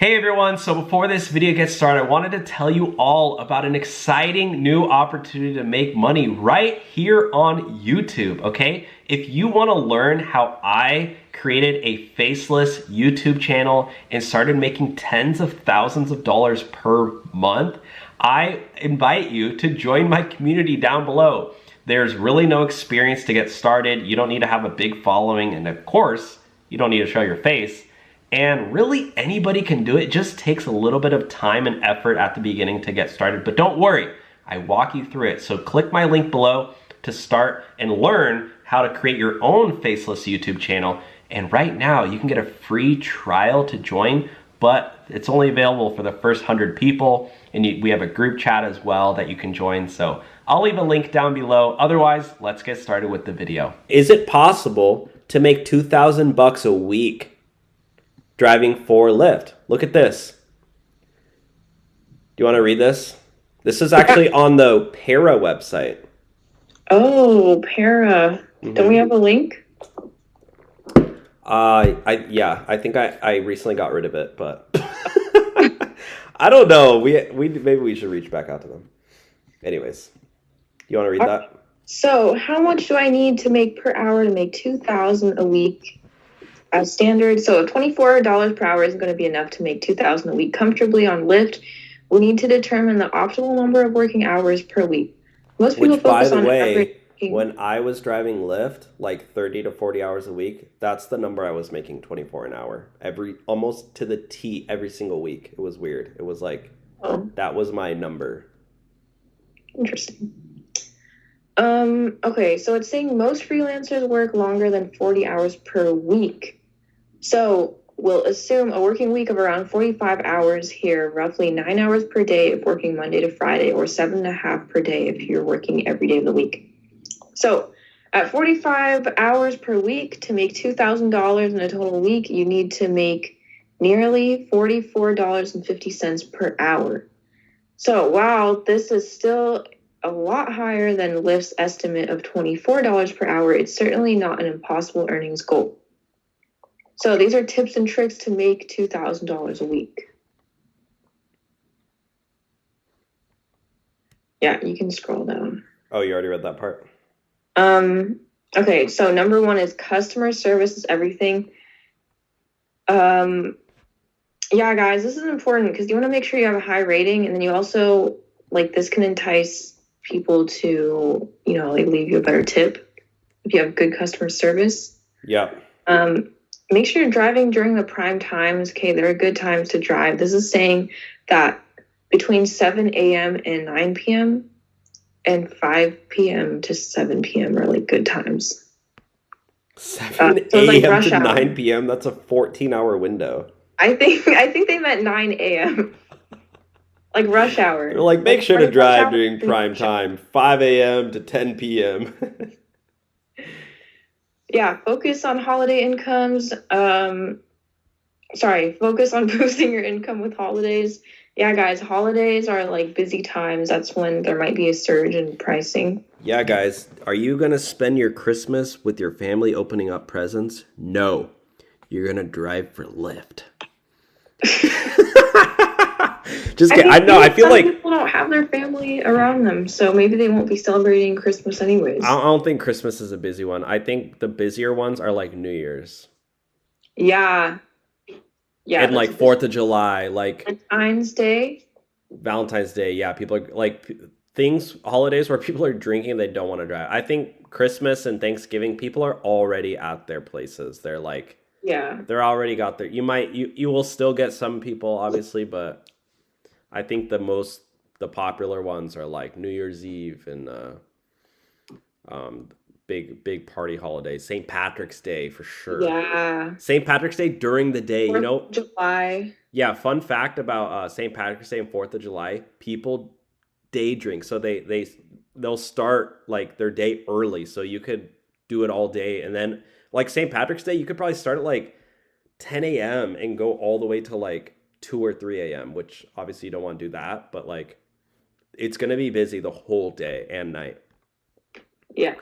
Hey everyone, so before this video gets started, I wanted to tell you all about an exciting new opportunity to make money right here on YouTube, okay? If you want to learn how I created a faceless YouTube channel and started making tens of thousands of dollars per month, I invite you to join my community down below. There's really no experience to get started. You don't need to have a big following, and of course, you don't need to show your face. And really anybody can do it. It just takes a little bit of time and effort at the beginning to get started. But don't worry, I walk you through it. So click my link below to start and learn how to create your own faceless YouTube channel. And right now you can get a free trial to join, but it's only available for the first 100 people. And we have a group chat as well that you can join. So I'll leave a link down below. Otherwise, let's get started with the video. Is it possible to make 2,000 bucks a week driving for Lyft? Look at this. Do you want to read this? This is actually on the Para website. Oh, Para. Don't we have a link? I think I recently got rid of it, but I don't know. We maybe we should reach back out to them. Anyways, you want to read that? So, how much do I need to make per hour to make 2,000 a week? As standard, so $24 per hour is going to be enough to make 2,000 a week comfortably on Lyft. We need to determine the optimal number of working hours per week. Most people focus on average. When I was driving Lyft, like 30 to 40 hours a week, that's the number I was making, 24 an hour. Almost to the T every single week. It was weird. It was like, that was my number. Interesting. Okay, so it's saying most freelancers work longer than 40 hours per week. So we'll assume a working week of around 45 hours here, roughly 9 hours per day if working Monday to Friday, or 7.5 per day if you're working every day of the week. So at 45 hours per week, to make $2,000 in a total week, you need to make nearly $44.50 per hour. So while this is still a lot higher than Lyft's estimate of $24 per hour, it's certainly not an impossible earnings goal. So these are tips and tricks to make $2,000 a week. Yeah, you can scroll down. Oh, you already read that part? Okay, so number one is customer service is everything. Yeah, guys, this is important because you want to make sure you have a high rating, and then you also, like, this can entice people to, like, leave you a better tip if you have good customer service. Yeah. Make sure you're driving during the prime times. Okay, there are good times to drive. This is saying that between 7 a.m. and 9 p.m. and 5 p.m. to 7 p.m. are like good times. 7 a.m. to 9 p.m. That's a 14-hour window. I think they meant 9 a.m. Like rush hour. They're like, make sure to drive during prime time, 5 a.m. to 10 p.m. Yeah, focus on holiday incomes. Focus on boosting your income with holidays. Yeah, guys, holidays are like busy times. That's when there might be a surge in pricing. Yeah, guys, are you going to spend your Christmas with your family opening up presents? No, you're going to drive for Lyft. Just kidding. I feel like people don't have their family around them, so maybe they won't be celebrating Christmas anyways. I don't think Christmas is a busy one. I think the busier ones are like New Year's. Yeah. And like 4th of July, like Valentine's Day. Yeah, people are like holidays where people are drinking and they don't want to drive. I think Christmas and Thanksgiving, people are already at their places. They're like, yeah, they're already got their, you will still get some people obviously, but I think the popular ones are like New Year's Eve and big party holidays. St. Patrick's Day for sure. Yeah. St. Patrick's Day during the day, 4th of July. Yeah, fun fact about St. Patrick's Day and 4th of July, people day drink. So they'll start like their day early, so you could do it all day. And then like St. Patrick's Day, you could probably start at like 10 a.m. and go all the way to like 2 or 3 a.m., which obviously you don't want to do that, but like it's going to be busy the whole day and night. Yeah.